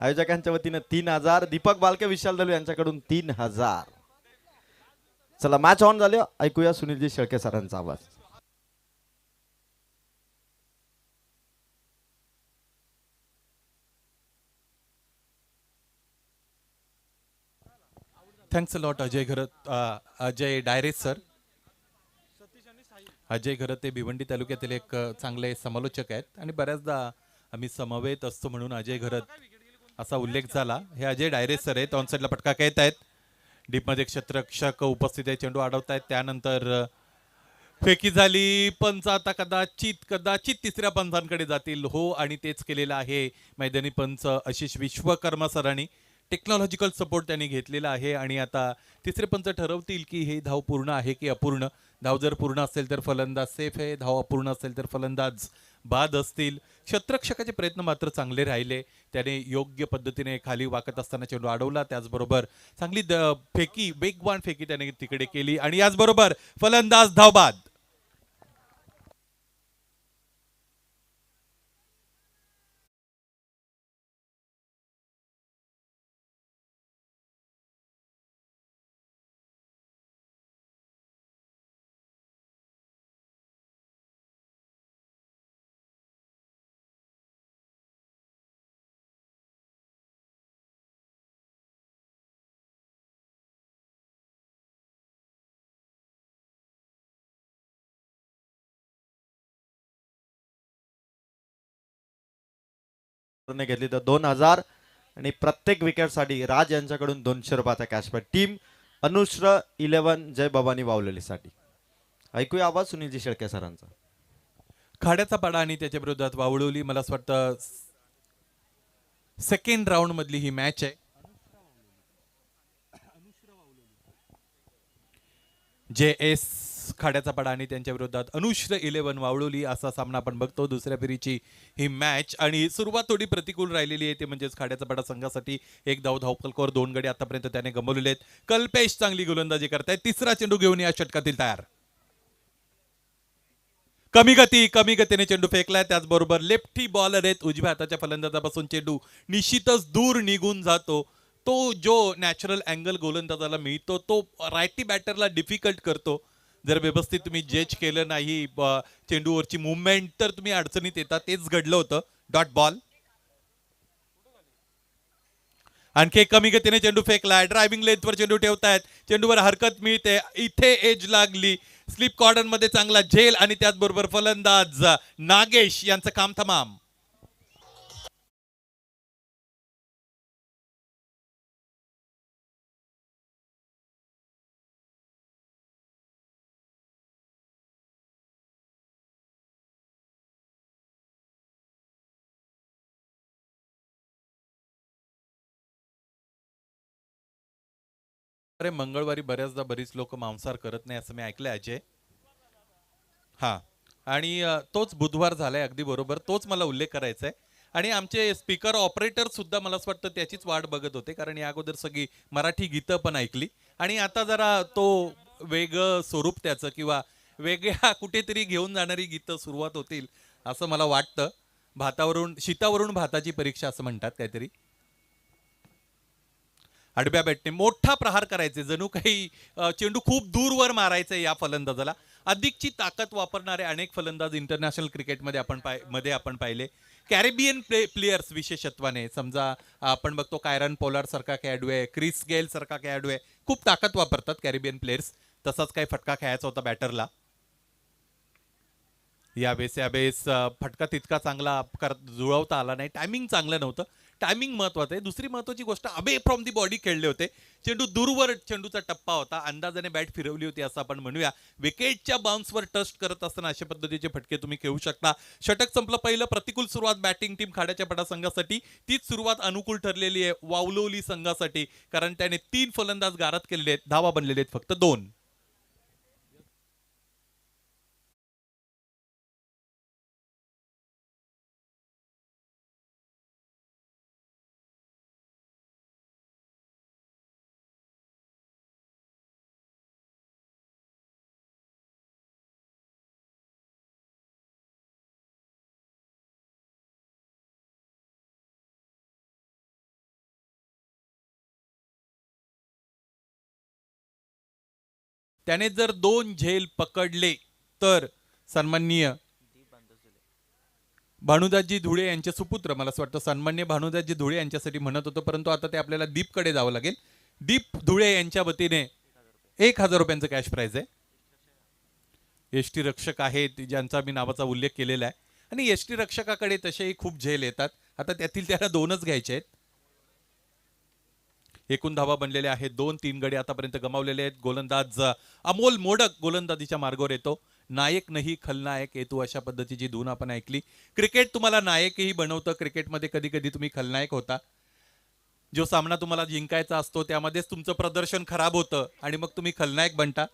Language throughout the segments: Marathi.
आयोजकांच्या वतीने 3000, दीपक बालके विशाल दलू यांच्याकडून 3000. चला मॅच ऑन झाले, ऐकूया सुनीलजी शेळके सरांचा आवाज. Thanks a lot Ajay Gharat, Ajay डायरेस सर. अजय घरत ते भिवंडी तालुक्यातील एक चांगले समालोचक आहेत आणि बऱ्याचदा आम्ही समवेत असतो म्हणून अजय घरत असा उल्लेख झाला. हे अजय डायरेस सर आहेत. ऑनसाईडला फटका घेत आहेत. डीपमध्ये क्षेत्ररक्षक उपस्थित आहे, चेंडू अडवत आहेत. त्यानंतर फेकी झाली. पंच आता कदाचित कदाचित तिसऱ्या पंचांकडे जातील. हो, आणि तेच केलेलं आहे मैदानी पंच आशिष विश्वकर्मा सरांनी. टेक्नॉलॉजिकल सपोर्ट त्यांनी घेतलेला आहे आणि आता तिसरे पंच ठरवतील की हे धाव पूर्ण आहे की अपूर्ण. धाव जर पूर्ण असेल तर फलंदाज सेफ आहे, धाव अपूर्ण असेल तर फलंदाज बाद असतील. क्षेत्ररक्षकाचे प्रयत्न मात्र चांगले राहिले. त्याने योग्य पद्धतीने खाली वाकत असताना चेंडू अडवला. त्याचबरोबर चांगली फेकी, वेगवान फेकी त्याने तिकडे केली आणि याचबरोबर फलंदाज धावबाद. घेतली तर 2000 आणि प्रत्येक विकेटसाठी राज यांच्याकडून 200 रुपयाचा कॅशबॅक. टीम अनुश्र 11 जय भवानी वावलेलीसाठी. ऐकूया आवाज सुनीलजी शेळके सरांचा. खाड्याचा पाडा आणि त्याच्या विरोधात वावळवली. मला असं वाटतं सेकंड राऊंड मधली ही मॅच आहे. जे एस खाड्याचा पाडा आणि त्यांच्या विरोधात अनुश्र 11 वावळवली असा सामना आपण बघतो. दुसऱ्या फेरीची ही मॅच आणि सुरुवात थोडी प्रतिकूल राहिलेली आहे. ते म्हणजेच खाड्याचा पाडा संघासाठी एक धावफलकावर 2 गडी आतापर्यंत त्याने गमावलेले आहेत. कल्पेश चांगली गोलंदाजी करतायत. तिसरा चेंडू घेऊन या षटकातील तयार. कमी गतीने चेंडू फेकलाय. त्याचबरोबर लेफ्टी बॉलर आहेत. उजव्या हाताच्या फलंदाजापासून चेंडू निश्चितच दूर निघून जातो. तो जो नॅचरल अँगल गोलंदाजाला मिळतो तो रायटी बॅटरला डिफिकल्ट करतो. जर व्यवस्थित तुम्ही जज केलं नाही चेंडूवरची मुवमेंट तर तुम्ही अडचणीत येता. तेच घडलं होतं. Dot ball. आणखी कमी गतीने चेंडू फेकलाय. ड्रायव्हिंग लेंथवर चेंडू ठेवतायत. चेंडूवर हरकत मिळते. इथे एज लागली. स्लिप कॉर्डर मध्ये चांगला झेल आणि त्याचबरोबर फलंदाज नागेश यांचं काम तमाम. अरे मंगळवारी बऱ्याचदा बरीच लोक मांसाहार करत नाही असं मी ऐकलंय अजय. हा, आणि तोच बुधवार झालाय. अगदी बरोबर, तोच मला उल्लेख करायचा आहे. आणि आमचे स्पीकर ऑपरेटर सुद्धा मला असं वाटतं त्याचीच वाट बघत होते, कारण या अगोदर सगळी मराठी गीतं पण ऐकली आणि आता जरा तो वेगळं स्वरूप त्याचं किंवा वेगळ्या कुठेतरी घेऊन जाणारी गीतं सुरुवात होतील असं मला वाटतं. भातावरून शीतावरून भाताची परीक्षा असं म्हणतात काहीतरी. आडव्या बॅटने मोठा प्रहार करायचे, जणू काही चेंडू खूप दूरवर मारायचा या फलंदाजाला. अधिकची ताकद वापरणारे अनेक फलंदाज इंटरनॅशनल क्रिकेटमध्ये आपण पाहिले. कॅरेबियन प्लेयर्स विशेषत्वाने, समजा आपण बघतो कायरन पोलार्ड सारखा खेळाडू आहे, क्रिस गेल सारखा खेळाडू आहे, खूप ताकद वापरतात कॅरेबियन प्लेयर्स. तसाच काही फटका खेळायचा होता बॅटरला यावेळेस फटका तितका चांगला जुळवता आला नाही. टायमिंग चांगलं नव्हतं. टायमिंग महत्वाचं आहे. दुसरी महत्वाची गोष्ट, अबे फ्रॉम दी बॉडी खेळले होते. चेंडू दूरवर चेंडूचा टप्पा होता. अंदाजाने बॅट फिरवली होती असं आपण म्हणूया. विकेटच्या बाउन्सवर टच करत असताना अशा पद्धतीचे फटके तुम्ही खेळू शकता. षटक संपलं पहिलं. प्रतिकूल सुरुवात बॅटिंग टीम खाड्याच्या पाडा संघासाठी. तीच सुरुवात अनुकूल ठरलेली आहे वावलोली संघासाठी, कारण त्याने 3 फलंदाज गारद केलेले आहेत. धावा बनलेले आहेत फक्त 2. त्याने जर 2 झेल पकडले तर सन्माननीय भानुदासजी धुळे यांचे सुपुत्र, मला असं वाटतं सन्मान्य भानुदासजी धुळे यांच्यासाठी म्हणत होतो, परंतु आता ते आपल्याला दीपकडे जावं लागेल. दीप धुळे यांच्या वतीने 1,000 रुपयांचं कॅश प्राइज आहे. एसटी रक्षक आहेत ज्यांचा मी नावाचा उल्लेख केलेला आहे, आणि एसटी रक्षकाकडे तसेही खूप झेल येतात. आता त्यातील त्याला 2च घ्यायचे आहेत. एकूण धावा बनलेले आहेत 2-3 गडी आतापर्यंत गमावलेले आहेत. गोलंदाज अमोल मोडक गोलंदाजीच्या मार्गावर येतो. नायक नाही खलनायक येतो, अशा पद्धतीची धून आपण ऐकली. क्रिकेट तुम्हाला नायकही बनवतं. क्रिकेटमध्ये कधी कधी तुम्ही खलनायक होता. जो सामना तुम्हाला जिंकायचा असतो त्यामध्येच तुमचं प्रदर्शन खराब होतं आणि मग तुम्ही खलनायक बनता.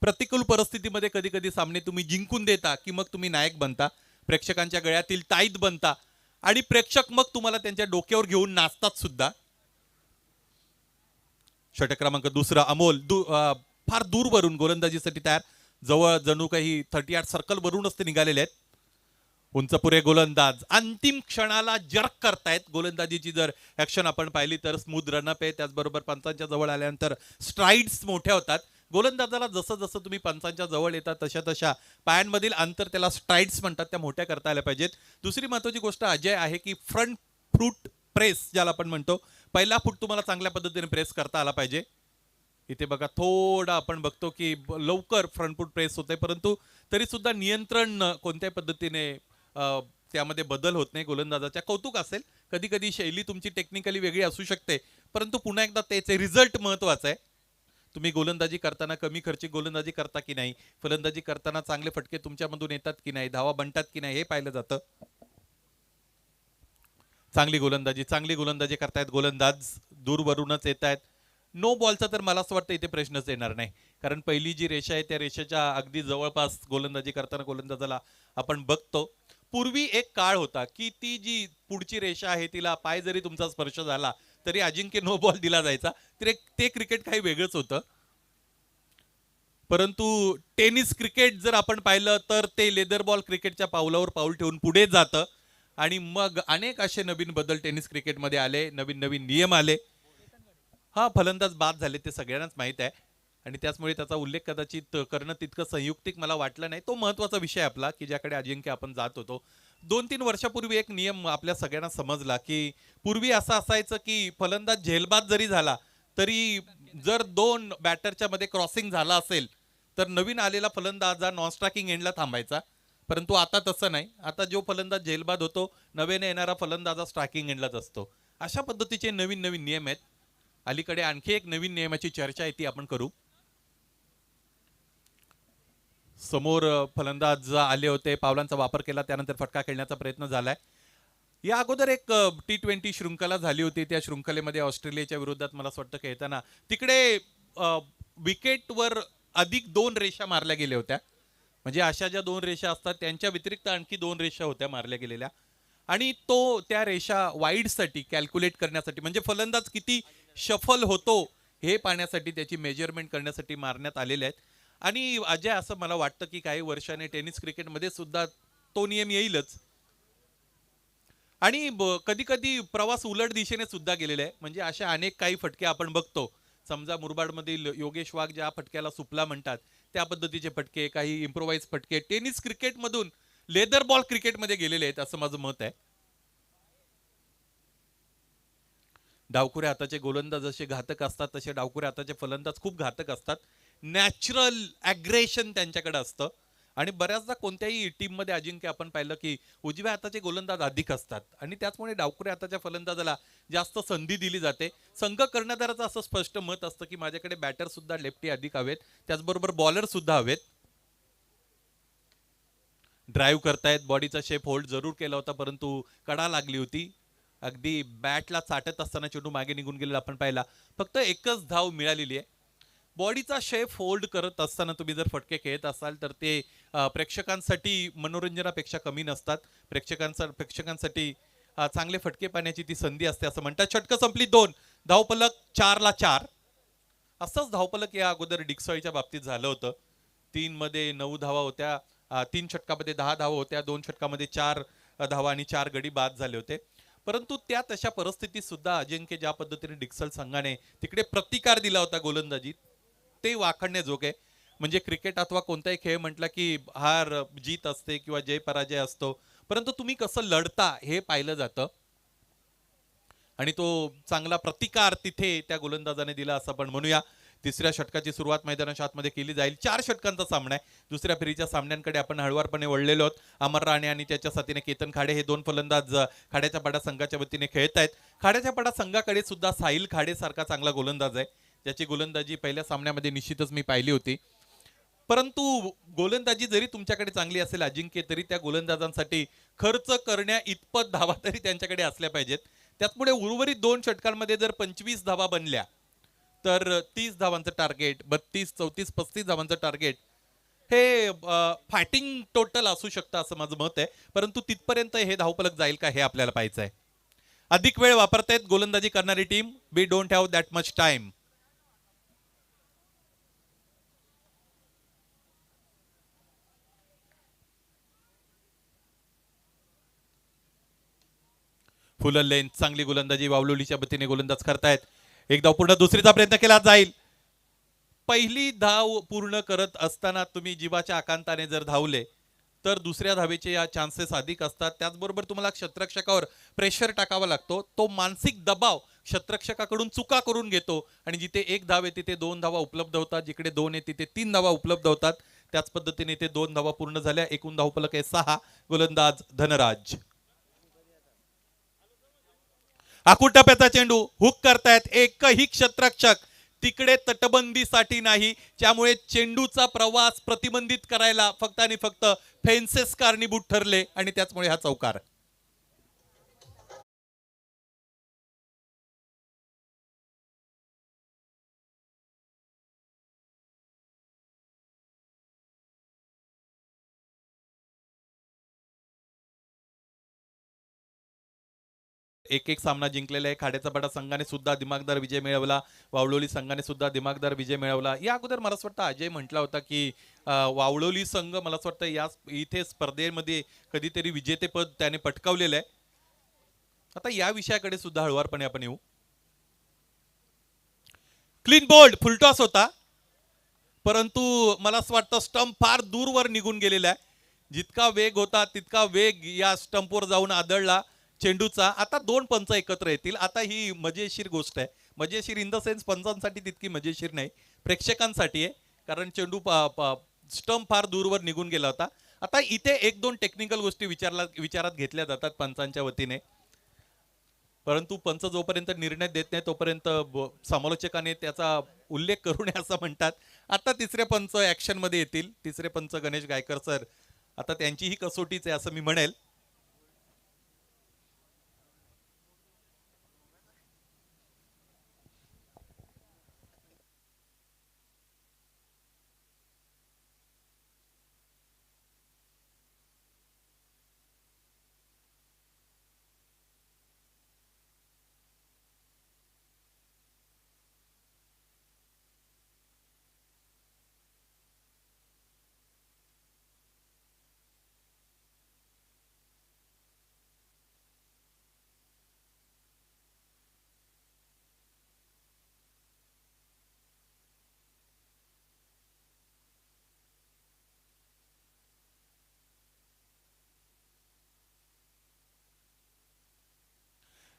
प्रतिकूल परिस्थितीमध्ये कधी कधी सामने तुम्ही जिंकून देता की मग तुम्ही नायक बनता, प्रेक्षकांच्या गळ्यातील ताईत बनता, आणि प्रेक्षक मग तुम्हाला त्यांच्या डोक्यावर घेऊन नाचतात सुद्धा. षटक क्रमांक 2 अमोल फार दूरवरून गोलंदाजीसाठी तयार. जवळ जणू काही 38 सर्कल वरूनच ते निघालेले आहेत. उंचपुरे गोलंदाज अंतिम क्षणाला जर्क करतायत. गोलंदाजीची जर ऍक्शन आपण पाहिली तर स्मूथ रनअप आहे. त्याचबरोबर पंचांच्या जवळ आल्यानंतर स्ट्राइड्स मोठ्या होतात. गोलंदाजाला जसं जसं तुम्ही पंचांच्या जवळ येतात तशा तशा पायांमधील अंतर, त्याला स्ट्राइड्स म्हणतात, त्या मोठ्या करता आल्या पाहिजेत. दुसरी महत्वाची गोष्ट अजय आहे की फ्रंट फूट प्रेस ज्याला आपण म्हणतो, पहिला फूट तुम्हाला चांगल्या पद्धतीने प्रेस करता आला पाहिजे. इथे बघा थोडा आपण बघतो की लवकर फ्रंट फूट प्रेस होते, परंतु तरी सुद्धा नियंत्रण कोणत्याही पद्धतीने त्यामध्ये बदल होत नाही. गोलंदाजाच्या कौतुक असेल. कधी कधी शैली तुमची टेक्निकली वेगळी असू शकते, परंतु पुन्हा एकदा त्याचे रिझल्ट महत्वाचा आहे. तुम्ही गोलंदाजी करताना कमी खर्चिक गोलंदाजी करता की नाही, फलंदाजी करताना चांगले फटके तुमच्यामधून येतात की नाही, धावा बनतात की नाही, हे पाहिलं जातं. चांगली गोलंदाजी करतायत गोलंदाज, दूरवरूनच येत आहेत. नो बॉलचा तर मला असं वाटतं इथे प्रश्नच येणार नाही, कारण पहिली जी रेषा आहे त्या रेषेच्या अगदी जवळपास गोलंदाजी करताना गोलंदाजाला आपण बघतो. पूर्वी एक काळ होता की ती जी पुढची रेषा आहे तिला पाय जरी तुमचा स्पर्श झाला तरी अजिंक्य नो बॉल दिला जायचा. ते क्रिकेट काही वेगळंच होतं. परंतु टेनिस क्रिकेट जर आपण पाहिलं तर ते लेदर बॉल क्रिकेटच्या पावलावर पाऊल ठेवून पुढे जातं, आणि मग अनेक असे नवीन बदल टेनिस क्रिकेटमध्ये आले, नवीन नवीन नियम आले. हा, फलंदाज बाद झाले ते सगळ्यांनाच माहित आहे, आणि त्याचमुळे त्याचा उल्लेख कदाचित करणं तितकं संयुक्तिक मला वाटलं नाही. तो महत्वाचा विषय आपला की ज्याकडे अजिंक्य आपण जात होतो. 2-3 वर्षापूर्वी एक नियम आपल्या सगळ्यांना समजला की पूर्वी असं असायचं की फलंदाज झेलबाद जरी झाला तरी जर 2 बॅटरच्या मध्ये क्रॉसिंग झाला असेल तर नवीन आलेला फलंदाज हा नॉन स्ट्रायकिंग एंडला थांबायचा. परंतु आता तसं नाही. आता जो फलंदाज झेलबाद होतो, नव्याने येणारा फलंदाज हा स्ट्रायकिंग एंडलाच असतो. अशा पद्धतीचे नवीन नवीन नियम आहेत. अलीकडे आणखी एक नवीन नियमाची चर्चा आहे, ती आपण करू. समोर फलंदाज आले होते, पावलांचा वापर केला, त्यानंतर फटका खेळण्याचा प्रयत्न झालाय. या अगोदर एक T20 शृंखला झाली होती. त्या शृंखलेमध्ये ऑस्ट्रेलियाच्या विरोधात मला असं वाटतं खेळताना तिकडे विकेटवर अधिक 2 रेषा मारल्या गेल्या होत्या. म्हणजे अशा ज्या 2 रेषा असतात त्यांच्या व्यतिरिक्त आणखी 2 रेषा होत्या मारल्या गेलेल्या, आणि त्या रेषा वाईडसाठी कॅल्क्युलेट करण्यासाठी, म्हणजे फलंदाज किती शफल होतो हे पाहण्यासाठी, त्याची मेजरमेंट करण्यासाठी मारण्यात आलेले आहेत. आणि अजय, असं मला वाटतं की काही वर्षाने टेनिस क्रिकेटमध्ये सुद्धा तो नियम येईलच. आणि कधी कधी प्रवास उलट दिशेने सुद्धा गेलेला आहे. म्हणजे अशा अनेक काही फटके आपण बघतो. समजा मुरबाडमधील योगेश वाघ ज्या फटक्याला सुपला म्हणतात त्या पद्धतीचे फटके, काही इम्प्रोवाइज फटके टेनिस क्रिकेटमधून लेदर बॉल क्रिकेटमध्ये गेलेले आहेत, असं माझं मत आहे. डावखुऱ्या हाताचे गोलंदाज जसे घातक असतात तसे डावखुऱ्या हाताचे फलंदाज खूप घातक असतात. नॅचरल ॲग्रेशन त्यांच्याकडे असतं, आणि बऱ्याचदा कोणत्याही टीममध्ये अजिंक्य आपण पाहिलं की उजव्या हाताचे गोलंदाज अधिक असतात, आणि त्याचमुळे डावखुऱ्या हाताच्या फलंदाजाला जास्त संधी दिली जाते. संघ कर्णधाराचं असं स्पष्ट मत असतं की माझ्याकडे बॅटर सुद्धा लेफ्टी अधिक हवेत, त्याचबरोबर बॉलर सुद्धा हवेत. ड्राईव्ह करतायत, बॉडीचा शेप होल्ड जरूर केला होता, परंतु कडा लागली होती. अगदी बॅटला चाटत असताना चेंडू मागे निघून गेलेला आपण पाहिला. फक्त एकच धाव मिळालेली आहे. बॉडीचा शेप होल्ड करत असताना तुम्ही जर फटके खेळत असाल तर ते प्रेक्षकांसाठी मनोरंजनापेक्षा कमी नसतात. प्रेक्षकांसाठी चांगले फटके पाहण्याची ती संधी असते असं म्हणतात. षटकं संपली 2, धावफलक 4-4. असंच धावफलक या अगोदर डिक्सॉयच्या बाबतीत झालं होतं. 3 मध्ये 9 धावा होत्या, 3 षटकामध्ये 10 धावा होत्या, 2 षटकामध्ये 4 धावा आणि 4 गडी बाद झाले होते. परंतु त्या तशा परिस्थितीत सुद्धा अजिंक्य ज्या पद्धतीने डिक्सल संघाने तिकडे प्रतिकार दिला होता गोलंदाजीत, ते वाखाणण्याजोग आहे. म्हणजे क्रिकेट अथवा कोणताही खेळ म्हटला की हार जीत असते किंवा जय पराजय असतो, परंतु तुम्ही कसं लढता हे पाहिलं जातं. आणि तो चांगला प्रतिकार तिथे त्या गोलंदाजाने दिला असं आपण म्हणूया. तिसऱ्या षटकाची सुरुवात मैदानाच्या आतमध्ये केली जाईल. 4 षटकांचा सामना आहे. दुसऱ्या फेरीच्या सामन्यांकडे आपण हळुवारपणे वळलेलो आहोत. अमर राणे आणि त्याच्या साथीने केतन खाडे हे दोन फलंदाज खाड्याच्या पाडा संघाच्या वतीने खेळत आहेत. खाड्याच्या पाडा संघाकडे सुद्धा साहिल खाडे सारखा चांगला गोलंदाज आहे, ज्याची गोलंदाजी पहिल्या सामन्यामध्ये निश्चितच मी पाहिली होती. परंतु गोलंदाजी जरी तुमच्याकडे चांगली असेल अजिंक्य, तरी त्या गोलंदाजांसाठी खर्च करण्या इतपत धावा तरी त्यांच्याकडे असल्या पाहिजेत. त्याचमुळे उर्वरित 2 षटकांमध्ये जर 25 धावा बनल्या तर 30 धावांचं टार्गेट, 32, 34, 35 धावांचं टार्गेट हे फायटिंग टोटल असू शकतं असं माझं मत आहे. परंतु तिथपर्यंत हे धावफलक जाईल का हे आपल्याला पाहायचं आहे. अधिक वेळ वापरतायत गोलंदाजी करणारी team. We don't have that much time. Full length चांगली गोलंदाजी वावलोलीच्या वतीने गोलंदाज करतायत. एक धाव पूर्ण, दुसरीचा प्रयत्न केला जाईल. पहिली धाव पूर्ण करत असताना तुम्ही जीवाच्या आकांताने जर धावले तर दुसऱ्या धावेचे या चान्सेस अधिक असतात. त्याचबरोबर तुम्हाला क्षेत्ररक्षकावर प्रेशर टाकावा लागतो. तो मानसिक दबाव क्षेत्ररक्षकाकडून चुका करून घेतो आणि जिथे 1 धाव आहे तिथे 2 धावा उपलब्ध होतात, जिकडे 2 आहे तिथे 3 धावा उपलब्ध होतात. त्याच पद्धतीने ते 2 धावा पूर्ण झाल्या. एकूण धावफलक आहे 6. गोलंदाज धनराज. आखूड टप्प्याचा चेंडू हुक करतायत. एकही क्षेत्ररक्षक तिकडे तटबंदीसाठी नाही, त्यामुळे चेंडूचा प्रवास प्रतिबंधित करायला फक्त आणि फक्त फेन्सेस कारणीभूत ठरले आणि त्याचमुळे हा चौकार. एक सामना जिंकलेला आहे. खाड्याचा पाडा संघाने सुद्धा दिमागदार विजय मिळवला, वावळोली संघाने सुद्धा दिमागदार विजय मिळवला. या अगोदर मला असं वाटतं अजय म्हटला होता की वावळोली संघ मला असं वाटतं या इथे स्पर्धेमध्ये कधीतरी विजेतेपद त्याने पटकावलेलं आहे. आता या विषयाकडे सुद्धा हळुवारपणे आपण येऊ. क्लीन बोल्ड फुलटॉस होता, परंतु मला असं वाटतं स्टंप फार दूरवर निघून गेलेला आहे. जितका वेग होता तितका वेग या स्टंपवर जाऊन आदळला चेंडूचा. आता 2 पंच एकत्र येतील. आता ही मजेशीर गोष्ट आहे. मजेशीर इन द सेन्स पंचांसाठी तितकी मजेशीर नाही, प्रेक्षकांसाठी आहे, कारण चेंडू स्टंप फार दूरवर निघून गेला होता. आता इथे 1-2 टेक्निकल गोष्टी विचारात घेतल्या जातात पंचांच्या वतीने, परंतु पंच जोपर्यंत निर्णय देत नाही तोपर्यंत समालोचकाने त्याचा उल्लेख करू नये असं म्हणतात. आता तिसरे पंच ऍक्शन मध्ये येतील. तिसरे पंच गणेश गायकर सर, आता त्यांची ही कसोटीच आहे असं मी म्हणेल.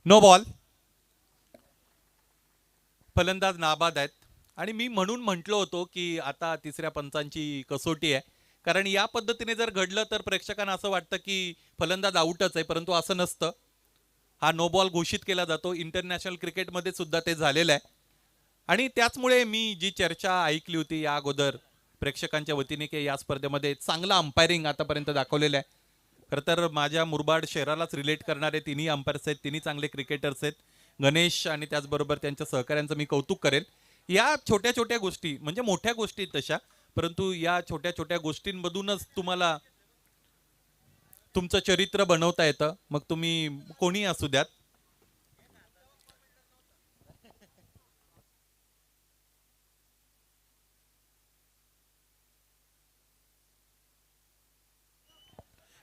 No ball. फलंदाज नाबाद आहेत आणि मी म्हणून म्हटलो होतो की आता तिसऱ्या पंचांची कसोटी आहे, कारण या पद्धतीने जर घडलं तर प्रेक्षकांना असं वाटतं की फलंदाज आउटच आहे, परंतु असं नसतं. हा नो बॉल घोषित केला जातो. इंटरनॅशनल क्रिकेटमध्ये सुद्धा ते झालेलं आहे आणि त्याचमुळे मी जी चर्चा ऐकली होती या अगोदर प्रेक्षकांच्या वतीने की या स्पर्धेमध्ये चांगला अंपायरिंग आतापर्यंत दाखवलेलं आहे. खरं तर माझ्या मुरबाड शहरालाच रिलेट करणारे तिन्ही अंपायर्स आहेत, तिन्ही चांगले क्रिकेटर्स आहेत. गणेश आणि त्याचबरोबर त्यांच्या सहकाऱ्यांचं मी कौतुक करेल. या छोट्या छोट्या गोष्टी म्हणजे मोठ्या गोष्टी आहेत तशा, परंतु या छोट्या छोट्या गोष्टींमधूनच तुम्हाला तुमचं चरित्र बनवता येतं, मग तुम्ही कोणी असू द्यात.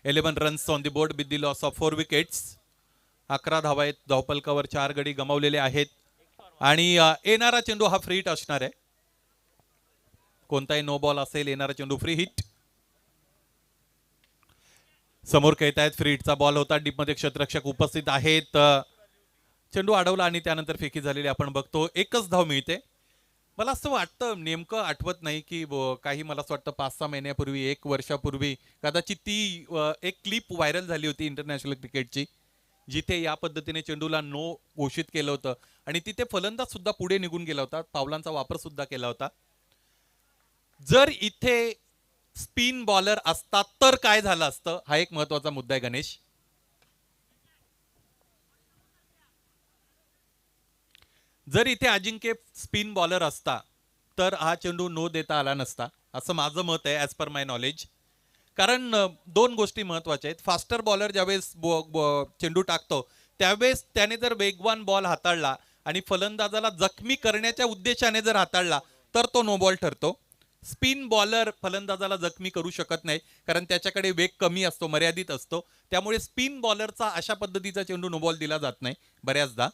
Eleven runs on the board with the loss of 4 wickets. 11 धावा आहेत. धावपलकावर 4 गडी गमावलेले आहेत आणि येणारा चेंडू हा फ्रीट असणार आहे. कोणताही नो बॉल असेल, येणारा चेंडू फ्री हिट. समोर खेळत आहेत, फ्री हिटचा बॉल होता, डीपमध्ये क्षेत्ररक्षक उपस्थित आहेत. चेंडू अडवला आणि त्यानंतर फेकी झालेली आपण बघतो. एकच धाव मिळते. मला असं वाटतं, नेमकं आठवत नाही की काही, मला असं वाटतं 5-6 महिन्यापूर्वी, 1 वर्षापूर्वी कदाचित ती एक क्लिप व्हायरल झाली होती इंटरनॅशनल क्रिकेटची, जिथे या पद्धतीने चेंडूला नो घोषित केलं होतं आणि तिथे फलंदाज सुद्धा पुढे निघून गेला होता, पावलांचा वापर सुद्धा केला होता. जर इथे स्पिन बॉलर असतात तर काय झालं असतं, हा एक महत्वाचा मुद्दा आहे गणेश. जर इथे अजिंक्य स्पिन बॉलर असता तर हा चेंडू नो देता आला नसता, असं माझं मत आहे ॲज पर माय नॉलेज. कारण दोन गोष्टी महत्वाच्या आहेत. फास्टर बॉलर ज्यावेळेस चेंडू टाकतो त्यावेळेस त्याने जर वेगवान बॉल हाताळला आणि फलंदाजाला जखमी करण्याच्या उद्देशाने जर हाताळला तर तो नो बॉल ठरतो. स्पिन बॉलर फलंदाजाला जखमी करू शकत नाही, कारण त्याच्याकडे वेग कमी असतो, मर्यादित असतो. त्यामुळे स्पिन बॉलरचा अशा पद्धतीचा चेंडू नो बॉल दिला जात नाही बऱ्याचदा.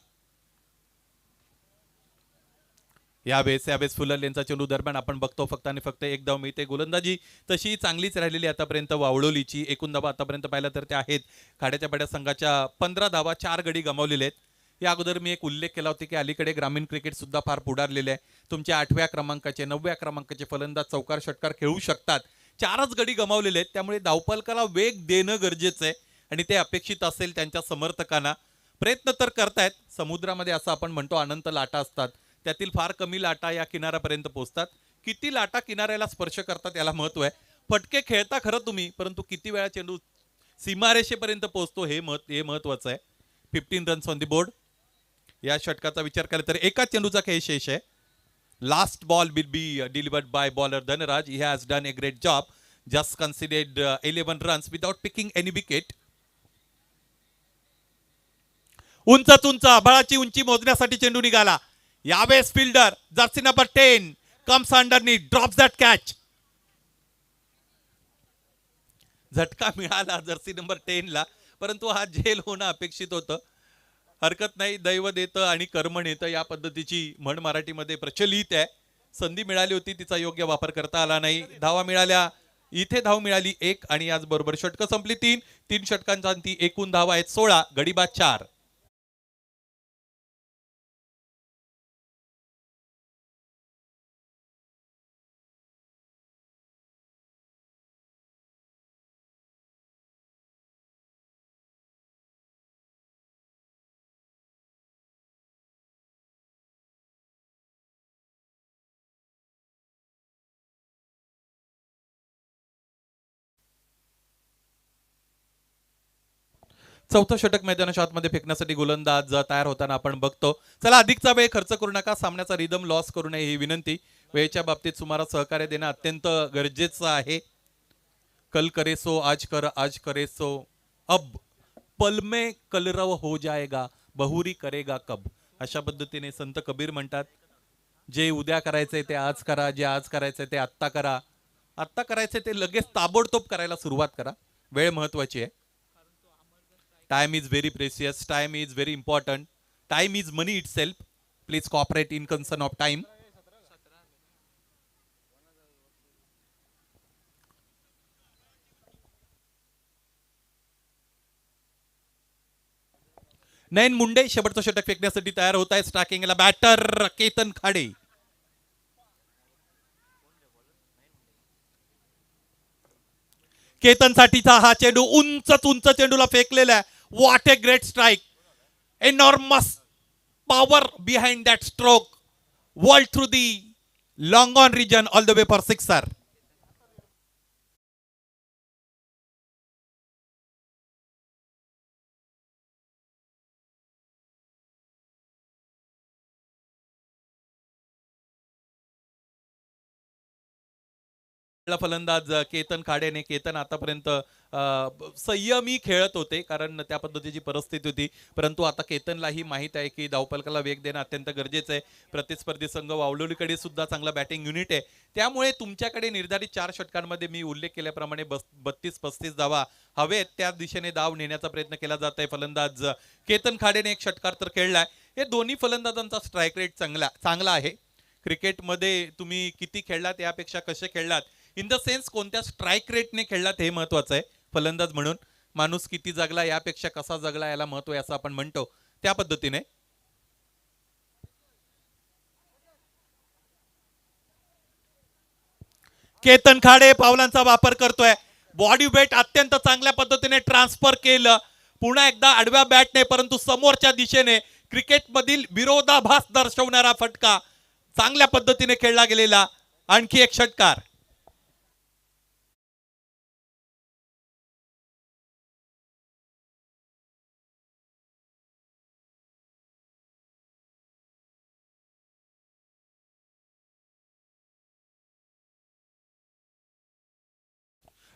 यावेळेस फुलर यांचा चेंडू दरम्यान आपण बघतो फक्त आणि फक्त एक धाव मिळते. गोलंदाजी तशी चांगलीच राहिलेली आतापर्यंत वावळोलीची. एकूण धावा आतापर्यंत पाहिलं तर त्या आहेत खाड्याच्या पाड्या संघाच्या 15 धावा, 4 गडी गमावलेले आहेत. या अगोदर मी एक उल्लेख केला होता की अलीकडे ग्रामीण क्रिकेट सुद्धा फार पुढारलेले आहे. तुमच्या 8व्या क्रमांकाचे 9व्या क्रमांकाचे फलंदाज चौकार षटकार खेळू शकतात. 4च गडी गमावलेले आहेत, त्यामुळे धावपलकाला वेग देणं गरजेचं आहे आणि ते अपेक्षित असेल त्यांच्या समर्थकांना. प्रयत्न तर करतायत. समुद्रामध्ये असं आपण म्हणतो अनंत लाटा असतात, त्यातील फार कमी लाटा या किनाऱ्यापर्यंत पोहोचतात. किती लाटा किनाऱ्याला स्पर्श करतात याला महत्व आहे. फटके खेळता खरं तुम्ही, परंतु किती वेळा चेंडू सीमारेषेपर्यंत पोहोचतो हे महत्वाचं आहे. 15 रन्स ऑन द बोर्ड. या षटकाचा विचार केला तर एका चेंडूचा खेळ शेष आहे. Last ball will be delivered by bowler Dhanraj. He has done a great job. Just considered 11 runs without picking any wicket. उंच आभाळाची उंची मोजण्यासाठी चेंडू निघाला. यावेळेस fielder jersey number 10 comes underneath, drops that catch. झटका मिळाला जर्सी नंबर 10 ला, परंतु हा झेल होणं अपेक्षित होतं. हरकत नाही, दैव देतं आणि कर्म नेतं या पद्धतीची म्हण मराठीमध्ये प्रचलित आहे. संधी मिळाली होती, तिचा योग्य वापर करता आला नाही. धावा मिळाल्या, इथे धाव मिळाली 1 आणि याचबरोबर षटकं संपली 3 षटकांचा ती एकूण धावा आहेत 16, गडीबाद 4. चौथं षटक मैदानाच्या आतमध्ये फेकण्यासाठी गोलंदाज तयार होताना आपण बघतो. चला, अधिकचा वेळ खर्च करू नका, सामन्याचा रिदम लॉस करू नये ही विनंती. वेळेच्या बाबतीत सुमारा सहकार्य देणं अत्यंत गरजेचं आहे. कल करे सो आज कर, आज करे सो अब, पल में कलरव हो जाएगा, बहुरी करेगा कब. अशा पद्धतीने संत कबीर म्हणतात, जे उद्या करायचंय ते आज करा, जे आज करायचंय ते आत्ता करा. आत्ता करायचंय ते लगेच ताबडतोब करायला सुरुवात करा. वेळ महत्वाची आहे. Time is very precious. Time is very important. Time is money itself. Please cooperate in concern of time. नयन मुंडे शेवटचं षटक फेकण्यासाठी तयार होत आहे. स्ट्रायकिंगला बॅटर केतन खाडे. केतनसाठीचा हा चेंडू उंच चेंडूला फेकलेला आहे. What a great strike. Enormous power behind that stroke. World through the long on region all the way for sixer. फलंदाज केतन खाडेने. केतन आतापर्यंत संयमी खेळत होते, कारण त्या पद्धतीची परिस्थिती होती, परंतु आता केतनलाही माहित आहे की धावपलकाला वेग देणं अत्यंत गरजेचं आहे. प्रतिस्पर्धी संघ वावलोलीकडे सुद्धा चांगला बॅटिंग युनिट आहे, त्यामुळे तुमच्याकडे निर्धारित 4 षटकांमध्ये मी उल्लेख केल्याप्रमाणे 32-35 धावा हवेत, त्या दिशेने धाव नेण्याचा प्रयत्न केला जात आहे. फलंदाज केतन खाडेने एक षटकार तर खेळलाय. हे दोन्ही फलंदाजांचा स्ट्राईक रेट चांगला आहे. क्रिकेटमध्ये तुम्ही किती खेळलात यापेक्षा कसे खेळलात, इन द सेन्स कोणत्या स्ट्राईक रेटने खेळलात हे महत्वाचं आहे फलंदाज म्हणून. माणूस किती जगला यापेक्षा कसा जगला याला महत्व आहे असं आपण म्हणतो, त्या पद्धतीने. केतन खाडे पावलांचा वापर करतोय, बॉडी वेट अत्यंत चांगल्या पद्धतीने ट्रान्सफर केलं, पुन्हा एकदा आडव्या बॅटने परंतु समोरच्या दिशेने क्रिकेटमधील विरोधाभास दर्शवणारा फटका चांगल्या पद्धतीने खेळला गेलेला आणखी एक षटकार.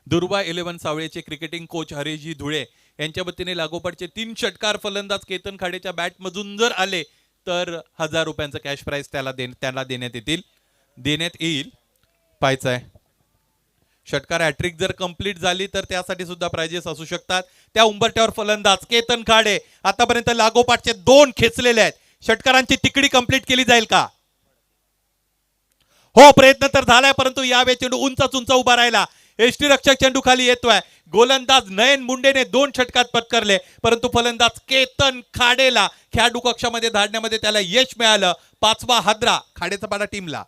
दुर्वा 11 सावळेचे क्रिकेटिंग कोच हरेशजी धुळे यांच्या वतीने लागोपाठचे 3 षटकार फलंदाज केतन खाडेच्या बॅटमधून जर आले तर 1000 रुपयांचं कॅश प्राइज त्याला देण्यात येईल. पाहायचं आहे षटकार हॅट्रिक जर कंप्लीट झाली तर त्यासाठी सुद्धा प्राइजेस असू शकतात. त्या उंबरट्यावर फलंदाज केतन खाडे आतापर्यंत लागोपाठचे 2 खेचलेले आहेत. षटकारांची तिकडी कंप्लीट केली जाईल का? हो, प्रयत्न तर झालाय परंतु यावेळी चेंडू उंच उभा राहिला. एष्टी रक्षक चेंडू खाली येतोय. गोलंदाज नयन मुंडेने 2 षटकात पत्करले परंतु फलंदाज केतन खाडेला खेळाडू कक्षामध्ये धाडण्यामध्ये त्याला यश मिळालं. 5वा हादरा खाडेचा पाडा टीमला.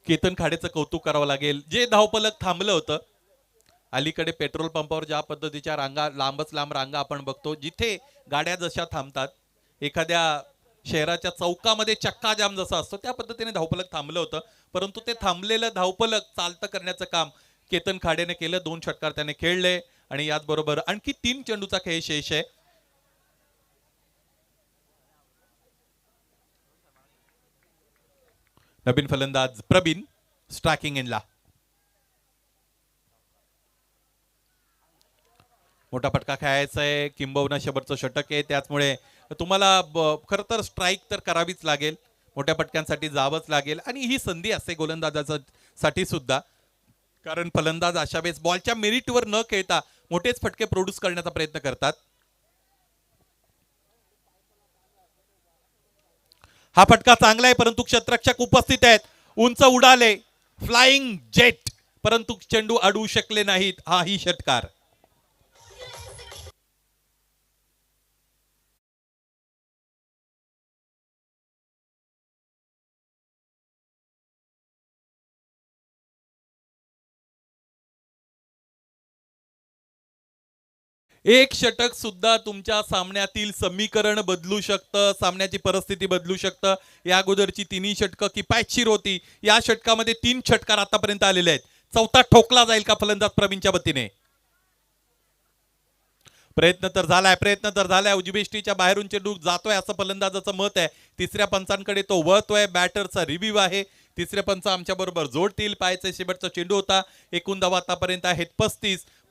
केतन खाडेचं कौतुक करावं लागेल. जे धावपलक थांबलं होतं अलीकडे पेट्रोल पंपावर ज्या पद्धतीच्या रांगा, लांबच लांब रांगा आपण बघतो, जिथे गाड्या जशा थांबतात एखाद्या शहराच्या चौकामध्ये चक्का जाम जसा असतो त्या पद्धतीने धावपलक थांबलं होतं परंतु ते थांबलेलं धावपलक चालतं करण्याचं काम केतन खाडेने केलं. 2 षटकार त्याने खेळले आणि याचबरोबर आणखी 3 चेंडूचा खेळ शेष आहे. नवीन फलंदाज प्रवीण स्ट्रायकिंग एंडला. मोठा फटका खेळायचा आहे, किंबहुना शबरचं षटक आहे, त्याचमुळे तुम्हाला खरं तर स्ट्राईक तर करावीच लागेल, मोठ्या फटक्यांसाठी जावंच लागेल आणि ही संधी असते गोलंदाजासाठी सुद्धा, कारण फलंदाज अशा वेळेस बॉलच्या मेरिटवर न खेळता मोठेच फटके प्रोड्यूस करण्याचा प्रयत्न करतात. हा फटका चांगला आहे परंतु क्षेत्ररक्षक उपस्थित आहेत, उंच उडाले, फ्लाइंग जेट, परंतु चेंडू अडवू शकले नाहीत. हा ही षटकार. एक षटक सुद्धा तुमच्या सामन्यातील समीकरण बदलू शकतं, सामन्याची परिस्थिती बदलू शकतं. या अगोदरची 3ही षटकं किफायतशीर होती. या षटकामध्ये 3 षटकार आतापर्यंत आलेले आहेत. 4था ठोकला जाईल का फलंदाज प्रवीणच्या वतीने? प्रयत्न तर झालाय. उजवीष्टीच्या बाहेरून चेंडू जातोय असं फलंदाजाचं मत आहे. तिसऱ्या पंचांकडे तो वळतोय. बॅटरचा रिव्ह्यू आहे. तिसरे पंच आमच्या बरोबर जोडतील. पायाचा शेवटचा चेंडू होता. एकूण धावा आतापर्यंत आहेत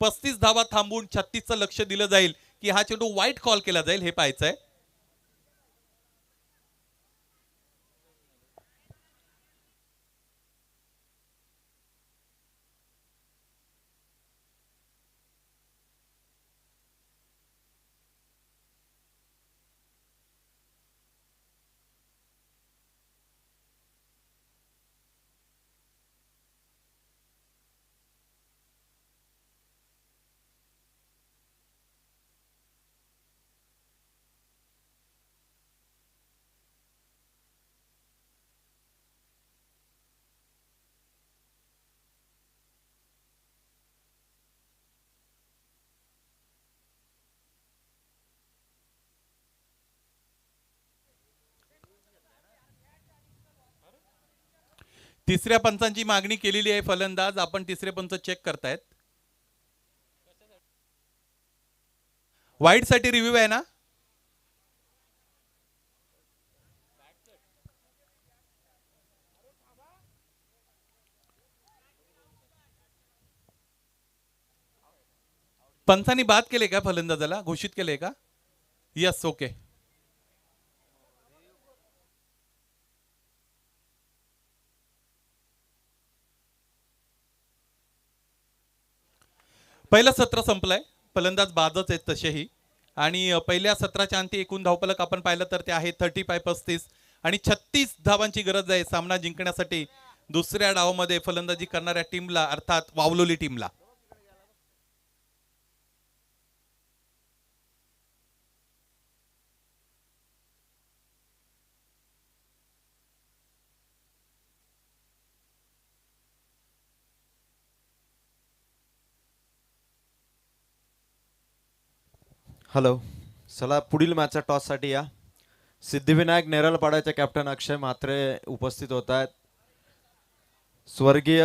35 धावा थांबून 36चं लक्ष दिलं जाईल की हा चेंडू वाईट कॉल केला जाईल हे पाहायचंय. तिसऱ्या पंचांची मागणी केलेली आहे फलंदाज. आपण तिसरे पंच चेक करतायत. वाईड साठी रिव्ह्यू आहे ना? पंचांनी बाद केले का फलंदाजाला? घोषित केले का? Yes, okay. पहिलं सत्र संपलंय. फलंदाज बादच आहेत तसेही. आणि पहिल्या सत्राच्या अंती एकूण धावफलक आपण पाहिलं तर ते आहे 35-35 आणि 36 धावांची गरज आहे सामना जिंकण्यासाठी दुसऱ्या डावामध्ये फलंदाजी करणाऱ्या टीमला, अर्थात वावलोली टीमला. हॅलो, चला पुढील मॅचच्या टॉससाठी या. सिद्धिविनायक नेरळपाड्याचे कॅप्टन अक्षय म्हात्रे उपस्थित होत आहेत. स्वर्गीय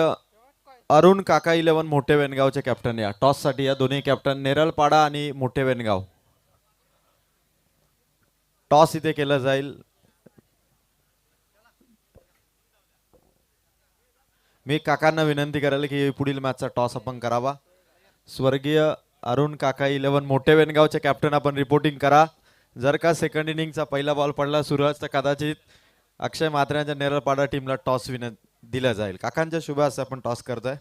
अरुण काका 11 मोठे वेनगावचे कॅप्टन या टॉससाठी या. दोन्ही कॅप्टन नेरळपाडा आणि मोठे वेनगाव. टॉस इथे केलं जाईल. मी काकांना विनंती करेल की पुढील मॅचचा टॉस आपण करावा. स्वर्गीय अरुण काका 11 मोठे वेनगावचे कॅप्टन आपण रिपोर्टिंग करा. जर का सेकंड इनिंगचा पहिला बॉल पडला सूरज तर कदाचित अक्षय म्हात्रेंच्या नेरळपाडा टीमला टॉस दिला जाईल. काकांच्या शुभ हस्ते आपण टॉस करतोय.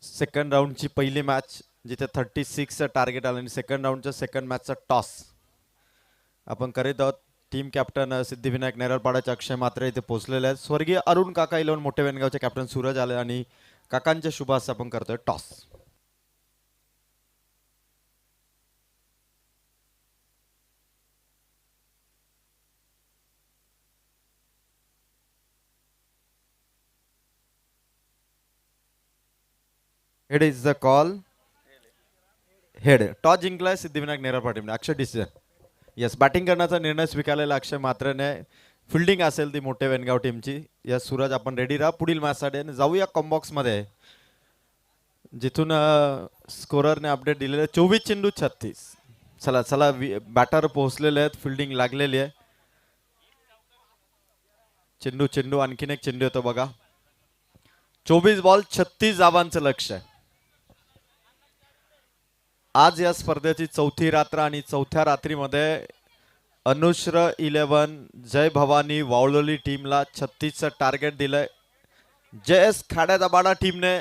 सेकंड राऊंडची पहिली मॅच जिथे 36चं टार्गेट आलं आणि सेकंड राऊंडच्या सेकंड मॅचचा टॉस आपण करीत आहोत. टीम कॅप्टन सिद्धिविनायक नेरळपाड्याचे अक्षय म्हात्रे इथे पोहोचलेले आहेत. स्वर्गीय अरुण काका 11 मोठे वेनगावचे कॅप्टन सूरज आले आणि काकांच्या शुभ हस्ते आपण करतोय toss. Head is the call. Head. Toss जिंकलाय Siddhivinayak Neralpada. Akshay decision. Yes, batting करण्याचा निर्णय स्वीकारलेला अक्षय म्हात्रेने. फिल्डिंग असेल ती मोठे वेनगाव टीमची. यस सूरज, आपण रेडी राहा पुढील मॅचसाठी. आणि जाऊया कॉम्बॉक्स मध्ये जिथून स्कोररने अपडेट दिलेले 24 चेंडू 36. चला चला, बॅटर पोहोचलेले आहेत. फिल्डिंग लागलेली आहे. चेंडू चेंडू आणखीन एक चेंडू येतो बघा. 24 बॉल 36 धावांचं लक्ष आहे. आज या स्पर्धेची चौथी रात्र आणि चौथ्या रात्रीमध्ये अनुश्र 11 जय भवानी वावलोली टीमला 36चं टार्गेट दिलंय. JS खाड्यादाबाडा टीमने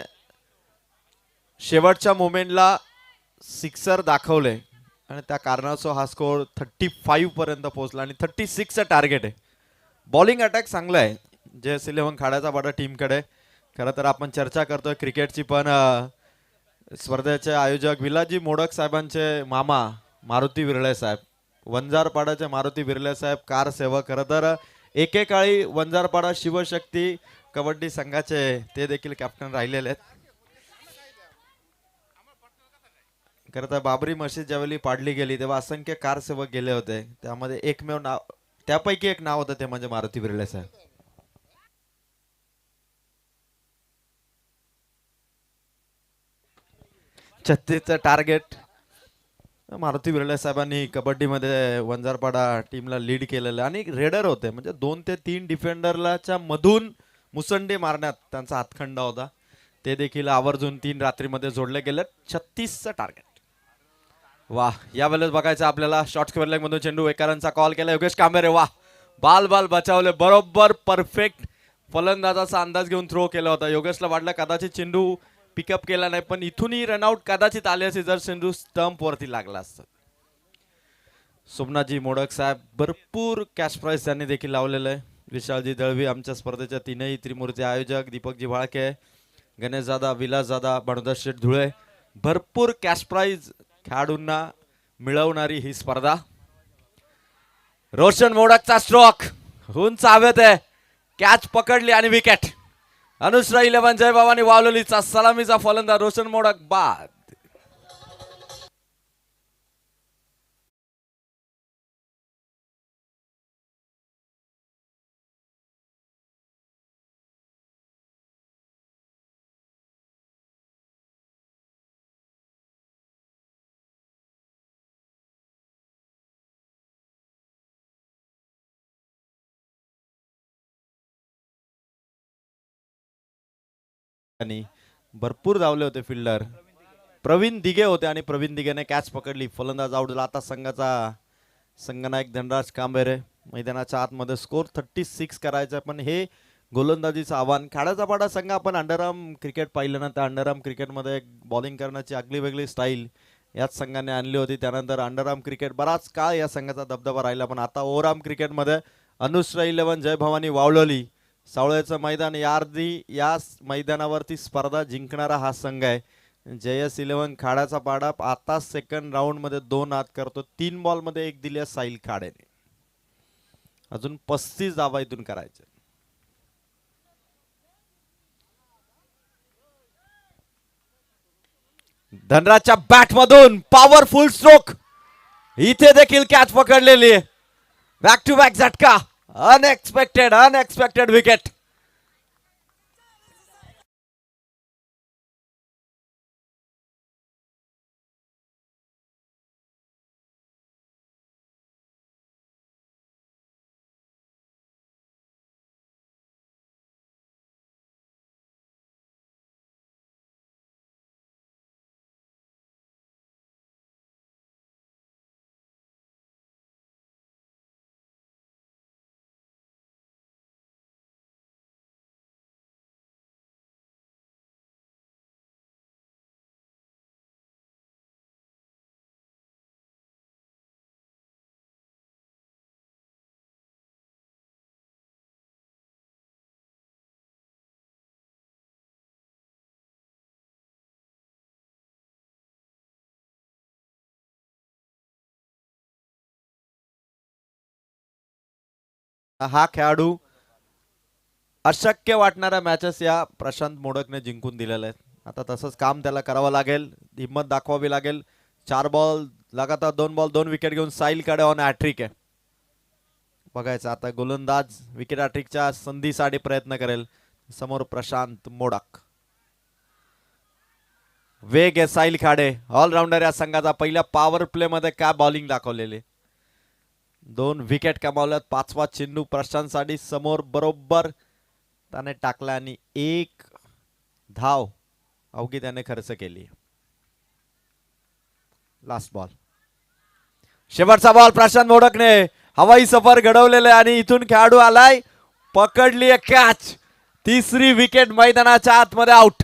शेवटच्या मोमेंटला सिक्सर दाखवले आणि त्या कारणासह हा स्कोर 35 पर्यंत पोहोचला आणि 36चं टार्गेट आहे. बॉलिंग अटॅक चांगला आहे JS 11 खाड्यादाबाडा टीमकडे. खरं तर आपण चर्चा करतोय क्रिकेटची, पण स्पर्धेचे आयोजक विलाजी मोडक साहेबांचे मामा मारुती विरळे साहेब, वंजारपाडाचे मारुती विरळे साहेब कार सेवक, खरं तर एकेकाळी वंजारपाडा शिवशक्ती कबड्डी संघाचे ते देखील कॅप्टन राहिलेले आहेत. खरं तर बाबरी मशीद ज्यावेळी पाडली गेली तेव्हा असंख्य कार सेवक गेले होते. त्यामध्ये एकमेव नाव, त्यापैकी एक नाव होतं ते म्हणजे मारुती विरळे साहेब. छत्तीसचं टार्गेट. मारुती विरळे साहेबांनी कबड्डीमध्ये वंजारपाडा टीमला लीड केलेलं आणि रेडर होते, म्हणजे 2 ते 3 डिफेंडरच्या मधून मुसंडी मारण्यात त्यांचा हातखंडा होता. ते देखील आवर्जून 3 रात्रीमध्ये जोडले गेले. 36चं टार्गेट. वाह, यावेळेस बघायचं आपल्याला. शॉर्ट स्क्वेअर लेग मधून चेंडू वेकारांचा कॉल केला. योगेश कांबेरे, वाह, बाल बाल बचावले. बरोबर परफेक्ट फलंदाजाचा अंदाज घेऊन थ्रो केला होता. योगेशला वाटलं कदाचित चेंडू पिकअप केला नाही, पण इथूनही रनआउट कदाचित आले असे जर चेंडू स्टंप वरती लागला असता. सोमनाथजी मोडक साहेब भरपूर कॅश प्राइस त्यांनी देखील लावलेलं आहे. विशालजी दळवी आमच्या स्पर्धेच्या तीनही त्रिमूर्ती आयोजक, दीपकजी वाळके, गणेशदादा, विलासदादा, बणोदर शेठ धुळे, भरपूर कॅश प्राइज खेळाडूंना मिळवणारी ही स्पर्धा. रोशन मोडकचा स्ट्रोक उंच हवेत आहे. कॅच पकडली आणि विकेट. अनुश्रा 11 जय भवानी वावलोलीचा सलामीचा फलंदाज रोशन मोडक बाद. आणि भरपूर धावले होते फिल्डर. प्रवीण दिघे होते आणि प्रवीण दिघेने कॅच पकडली. फलंदाज आउट झाला. आता संघाचा संघनायक धनराज कांबेरे मैदानाच्या आतमध्ये. स्कोर 36 करायचा, पण हे गोलंदाजीचं आव्हान. खाड्याचा पाडा संघ आपण अंडरआर्म क्रिकेट पाहिलं ना, त्या अंडरआर्म क्रिकेटमध्ये बॉलिंग करण्याची आगली वेगळी स्टाईल याच संघाने आणली होती. त्यानंतर अंडरआर्म क्रिकेट बराच काळ या संघाचा दबदबा राहिला, पण आता ओव्हरआर्म क्रिकेटमध्ये अनुश्रा 11 जय भवानी वावळली सावळ्याचं मैदान. या मैदानावरती स्पर्धा जिंकणारा हा संघ आहे. JS 11 खाड्याचा पाडा आता सेकंड राऊंडमध्ये 2 आत करतो. 3 बॉलमध्ये 1 दिली साहिल खाडेने. अजून 35 धावा इथून करायचे. धनराजच्या बॅटमधून पॉवरफुल स्ट्रोक. इथे देखील कॅच पकडलेली आहे. बॅक टू बॅक झटका. Unexpected wicket. हा खेळाडू अशक्य वाटणाऱ्या मॅचेस या प्रशांत मोडकने जिंकून दिलेल्या आहेत. आता तसंच काम त्याला करावं लागेल, हिंमत दाखवावी लागेल. 4 बॉल लगातार 2 बॉल 2 विकेट घेऊन साहिल कडे ऑन हॅट्रिक आहे. बघायचं आता गोलंदाज विकेट हॅट्रिकच्या संधीसाठी प्रयत्न करेल. समोर प्रशांत मोडक. वेग आहे साहिल खाडे, ऑलराऊंडर या संघाचा. पहिल्या पॉवर प्ले मध्ये काय बॉलिंग दाखवलेली. 2 विकेट कमावल्यात. 5वा चेंडू प्रशांतसाठी समोर बरोबर त्याने टाकला आणि 1 धाव अवघी त्याने खर्च केली. लास्ट बॉल, शेवटचा बॉल. प्रशांत मोडकने हवाई सफर घडवलेले आणि इथून खेळाडू आलाय, पकडली कॅच. 3री विकेट मैदानाच्या आतमध्ये आउट.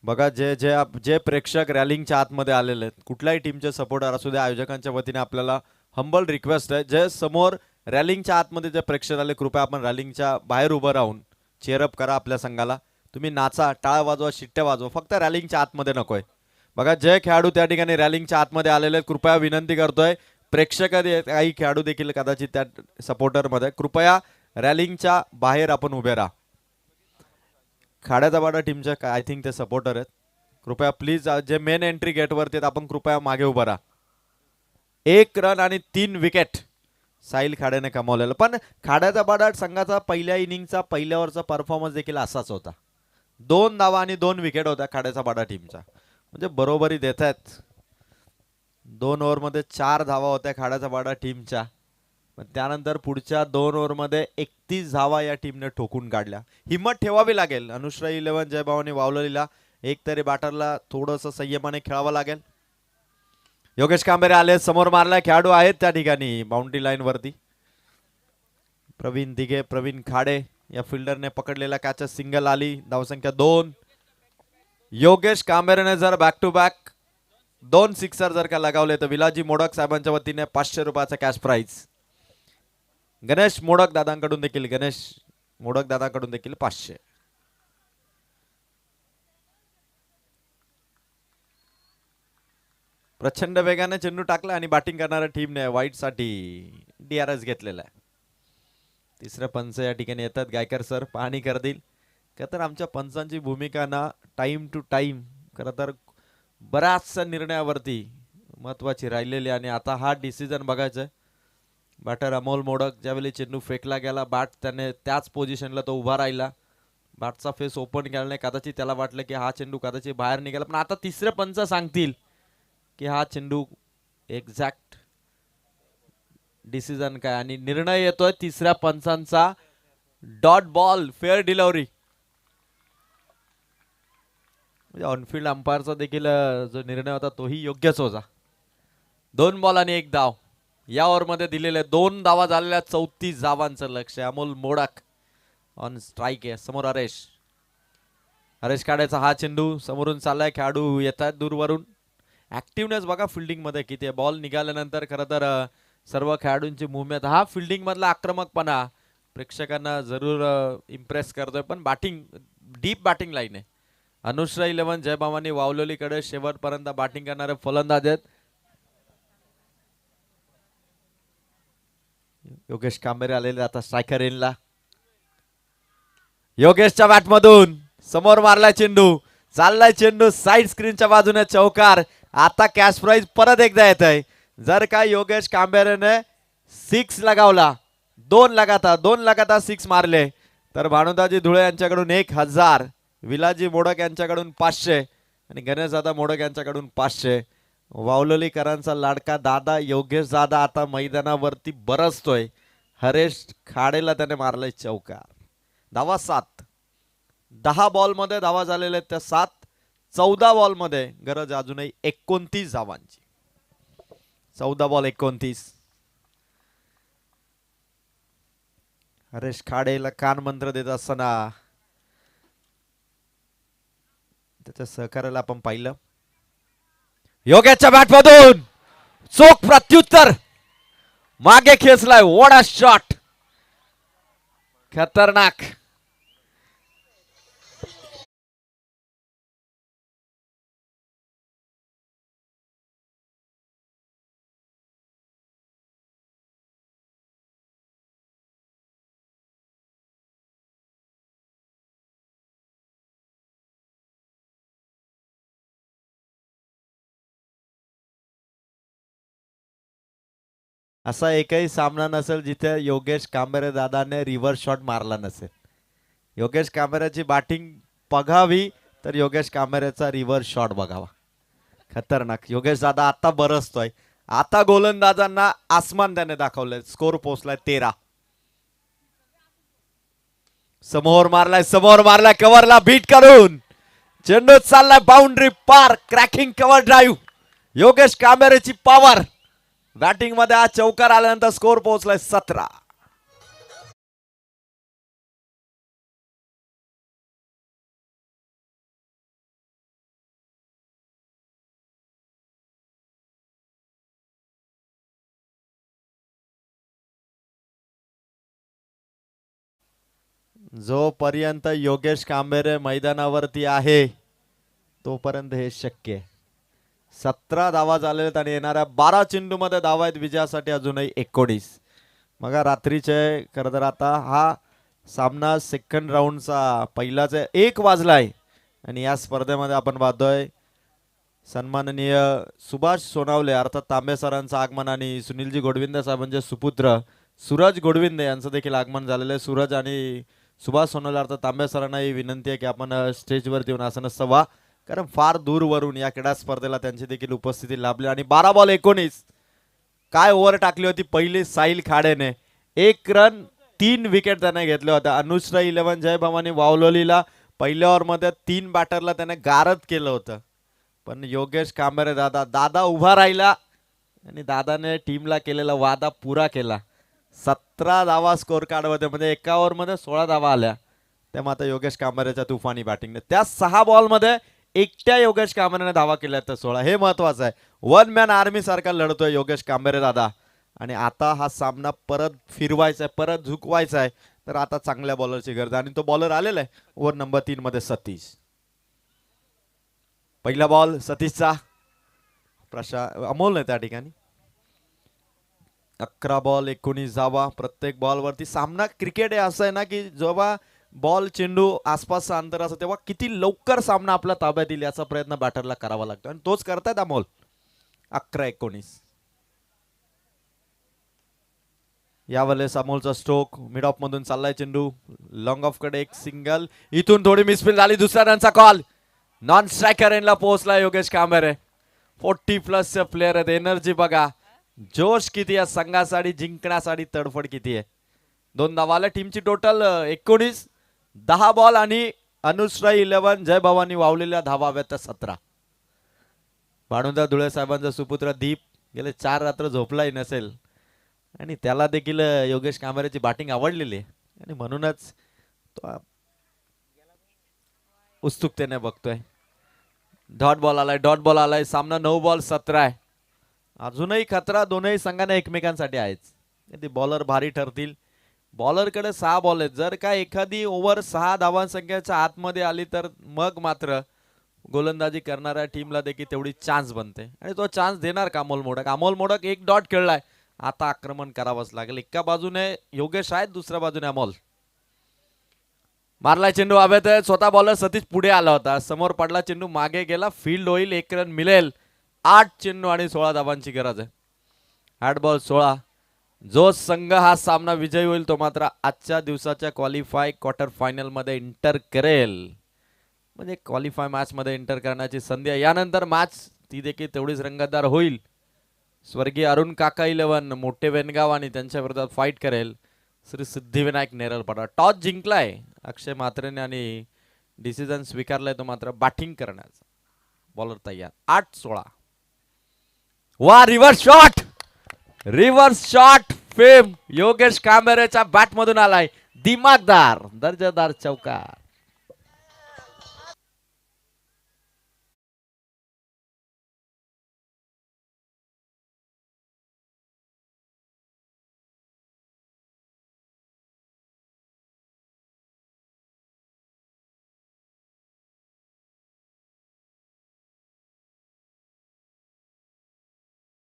बघा जे प्रेक्षक रॅलिंगच्या आतमध्ये आलेले आहेत, कुठल्याही टीमचे सपोर्टर असू द्या, आयोजकांच्या वतीने आपल्याला हंबल रिक्वेस्ट आहे, जे समोर रॅलिंगच्या आतमध्ये जे प्रेक्षक आले, कृपया आपण रॅलिंगच्या बाहेर उभं राहून चेअरअप करा आपल्या संघाला. तुम्ही नाचा, टाळ वाजवा, शिट्ट्या वाजवा, फक्त रॅलिंगच्या आतमध्ये नकोय. बघा जे खेळाडू त्या ठिकाणी रॅलिंगच्या आतमध्ये आलेले आहेत, कृपया विनंती करतोय, प्रेक्षक काही खेळाडू देखील कदाचित त्या सपोर्टरमध्ये, कृपया रॅलिंगच्या बाहेर आपण उभे राहा. खाड्याचा पाडा टीमच्या आय थिंक ते सपोर्टर आहेत. कृपया प्लीज जे मेन एंट्री गेटवरती आहेत, आपण कृपया मागे उभं राहा. 1 रन आणि 3 विकेट साहिल खाड्याने कमावलेलं. पण खाड्याचा पाडा संघाचा पहिल्या इनिंगचा पहिल्यावरचा परफॉर्मन्स देखील असाच होता. 2 धावा आणि 2 विकेट होत्या खाड्याचा पाडा टीमचा, म्हणजे बरोबरी देत आहेत. 2 ओव्हरमध्ये 4 धावा होत्या खाड्याचा पाडा टीमच्या. त्यानंतर पुढच्या 2 ओव्हरमध्ये 31 धावा या टीमने ठोकून काढल्या. हिम्मत ठेवावी लागेल. अनुश्रा 11 जय भवानी वावललीला एक तरी बॅटरला थोडंसं संयमाने खेळावं लागेल. योगेश कांबेरे आले, समोर मारला, खेळाडू आहेत त्या ठिकाणी बाउंड्री लाईन वरती. प्रवीण दिघे, प्रवीण खाडे या फिल्डरने पकडलेला कॅच, सिंगल आली, धावसंख्या 2. योगेश कांबेरेने जर बॅक टू बॅक 2 सिक्सर जर का लगावले तर विलाजी मोडक साहेबांच्या वतीने 500 रुपयाचा कॅश प्राइज. गणेश मोडक दादांकडून देखील 500. प्रचंड वेगाने चेंडू टाकला आणि बॅटिंग करणाऱ्या टीमने व्हाईट साठी DRS घेतलेला आहे. 3रं पंच या ठिकाणी येतात. गायकर सर पाहणी करतील का तर आमच्या पंचांची भूमिका ना टाइम टू टाइम खरं तर बऱ्याचशा निर्णयावरती महत्वाची राहिलेली आणि आता हा डिसिजन बघायचा आहे. बॅटर अमोल मोडक ज्यावेळी चेंडू फेकला गेला बॅट त्याने त्याच पोझिशनला तो उभा राहिला. बॅटचा फेस ओपन केला नाही, कदाचित त्याला वाटलं की हा चेंडू कदाचित बाहेर निघाला, पण आता तिसरे पंच सांगतील की हा चेंडू एक्झॅक्ट डिसिजन काय आणि निर्णय येतोय तिसऱ्या पंचांचा. Dot ball fair delivery. म्हणजे ऑनफिल्ड अंपायरचा देखील जो निर्णय होता तोही योग्यच होता. 2 बॉल आणि 1 धाव या ओव्हरमध्ये दिलेले. 2 धावा झालेल्या 34 धावांचं लक्ष. अमोल मोडक ऑन स्ट्राईक आहे. समोर हरेश काड्याचा हा चेंडू समोरून चाललाय. खेळाडू येत आहेत दूरवरून. ऍक्टिव्हनेस बघा फिल्डिंग मध्ये किती आहे. बॉल निघाल्यानंतर खरं तर सर्व खेळाडूंची मुवमेंट, हा फिल्डिंग मधला आक्रमकपणा प्रेक्षकांना जरूर इम्प्रेस करतोय. पण बॅटिंग डीप बॅटिंग लाईन आहे. अनुश्रा 11 जयभवानी वावलोलीकडे शेवटपर्यंत बॅटिंग करणारे फलंदाज आहेत. योगेश कांबेरे आलेले आता स्ट्रायकर एनला. योगेशच्या बॅट मधून समोर मारलाय चेंडू. चाललाय चेंडू साइड स्क्रीनच्या बाजूने चौकार. आता कॅश प्राइज परत एकदा येत आहे. जर का योगेश कांबेरेने 6 लगावला, 2 लगातार 6 मारले तर भानुदाजी धुळे यांच्याकडून 1000, विलाजी मोडक यांच्याकडून 500 आणि गणेश दादा मोडक यांच्याकडून 500. वावलोलीकरांचा लाडका दादा योगेश दादा आता मैदानावरती बरसतोय. हरेश खाडेला त्याने मारलाय चौकार. धावा 7. 10 बॉल मध्ये धावा झालेल्या आहेत त्या 7. 14 बॉल मध्ये गरज अजूनही 29 धावांची. 14 बॉल 29. हरेश खाडेला कान मंत्र देत असताना त्याच्या सहकार्याला आपण पाहिलं. योगेशच्या बॅट मधून चोख प्रत्युत्तर मागे खेचलाय. What a shot. खतरनाक. असा एकही सामना नसेल जिथे योगेश कांबेरे दादाने रिव्हर्स शॉट मारला नसेल. योगेश कांबेरेची बॅटिंग बघावी तर योगेश कांबेरेचा रिव्हर्स शॉट बघावा. खतरनाक. योगेश दादा आता बरसतोय. आता गोलंदाजांना आसमान त्याने दाखवलंय. स्कोर पोहोचलाय 13. समोर मारलाय कव्हरला बीट करून चेंडू चाललाय बाउंड्री पार. Cracking cover drive. योगेश कांबेरेची पॉवर. बॅटिंग मध्ये आज चौकार आल्यानंतर स्कोर पोहोचलाय 17. जोपर्यंत योगेश कांबेरे मैदानावरती आहे तोपर्यंत हे शक्य आहे. 17 धावा झालेत आणि येणाऱ्या 12 चेंडू मध्ये धावा आहेत विजयासाठी अजूनही 19. मग रात्रीचे खरं तर आता हा सामना सेकंड राऊंडचा पहिलाच 1 वाजलाय आणि या स्पर्धेमध्ये आपण पाहतोय सन्माननीय सुभाष सोनावले अर्थात तांबे सरांचं आगमन आणि सुनीलजी गोडविंदे साहेबांचे सुपुत्र सूरज गोडविंदे यांचं देखील आगमन झालेलं आहे. सूरज आणि सुभाष सोनावले अर्थात तांबे सरांना ही विनंती आहे की आपण स्टेजवरती येऊन आसन सवा, कारण फार दूरवरून या क्रीडा स्पर्धेला त्यांची देखील उपस्थिती लाभली. आणि 12 बॉल 19 काय ओव्हर टाकली होती पहिली साहिल खाडेने. 1 रन 3 विकेट त्याने घेतल्या होत्या. अनुश्रा 11 जयभवानी वावलोलीला पहिल्या ओव्हरमध्ये 3 बॅटरला त्याने गारद केलं होतं. पण योगेश कांबेरे दादा उभा राहिला आणि दादाने टीमला केलेला वादा पुरा केला. 17 धावा स्कोर कार्ड मध्ये म्हणजे एका ओव्हरमध्ये 16 धावा आल्या. त्या मात्र योगेश कांबेरेच्या तुफानी बॅटिंगने त्या 6 बॉल मध्ये एकट्या योगेश कांबेरेने धावा केल्या तर 16. हे महत्वाचं आहे. 1 मॅन आर्मी सारखा लढतोय योगेश कांबेरे दादा आणि आता हा सामना परत फिरवायचा आहे, परत झुकवायचा आहे. तर आता चांगल्या बॉलरची गरज आणि तो बॉलर आलेला आहे ओव्हर नंबर 3 मध्ये सतीश. पहिला बॉल सतीशचा. अमोल नाही त्या ठिकाणी. 11 बॉल 19 धावा प्रत्येक बॉलवरती. सामना क्रिकेट हे असं आहे ना की जेव्हा बॉल चेंडू आसपासचा अंतर असं तेव्हा किती लवकर सामना आपल्या ताब्यात येईल याचा प्रयत्न बॅटरला करावा लागतो आणि तोच करतायत अमोल. 11-19. यावेळेस अमोलचा स्ट्रोक मिड ऑफ मधून चाललाय चेंडू लॉंग ऑफ कडे एक सिंगल इथून थोडी मिसफिल झाली दुसऱ्या रनचा कॉल नॉन स्ट्रायकर एंडला पोहोचला योगेश कांबरे 40+ प्लेयर आहेत एनर्जी बघा जोश किती आहे संघासाठी जिंकण्यासाठी तडफड किती आहे 2 धावाला टीमची टोटल 19 10 बॉल आणि अनुश्राई 11 जय भवानी वावलेल्या धावा हव्यात 17 भानुदा धुळे साहेबांचा सुपुत्र दीप गेले 4 रात्र झोपलाही नसेल आणि त्याला देखील योगेश कांबरेची बॅटिंग आवडलेली आहे आणि म्हणूनच तो उत्सुकतेने बघतोय डॉट बॉल आलाय सामना 9 बॉल 17 आहे अजूनही खतरा दोनही संघाने एकमेकांसाठी आहेच ते बॉलर भारी ठरतील बॉलरकडे 6 बॉल आहेत जर का एखादी ओव्हर 6 धावांसंख्येच्या आतमध्ये आली तर मग मात्र गोलंदाजी करणाऱ्या टीमला देखील तेवढी चान्स बनते आणि तो चान्स देणार का अमोल मोडक एक डॉट खेळलाय आता आक्रमण करावंच लागेल एका बाजूने योगेश आहेत दुसऱ्या बाजूने अमोल मारला चेंडू हवेत आहे स्वतः बॉलर सतीश पुढे आला होता समोर पडला चेंडू मागे गेला फील्ड होईल 1 रन मिळेल 8 चेंडू आणि 16 धावांची गरज आहे 8 बॉल 16 जो संघ हा सामना विजयी होईल तो मात्र आजच्या दिवसाच्या क्वालिफाय क्वार्टर फायनल मध्ये एंटर करेल म्हणजे क्वालिफाय मॅच मध्ये एंटर करण्याची संधी आहे यानंतर मॅच ती देखील तेवढीच रंगतदार होईल स्वर्गीय अरुण काका 11 मोठे वेनगाव आणि त्यांच्या विरोधात फाईट करेल श्री सिद्धिविनायक नेरलपाडा टॉस जिंकलाय अक्षय म्हात्रेने आणि डिसिजन स्वीकारलाय तो मात्र बॅटिंग करण्याचा बॉलर तयार 8-16 वा रिव्हर्स शॉट फेम योगेश कांबरेच्या बॅट मधून आलाय दिमागदार दर्जेदार चौकार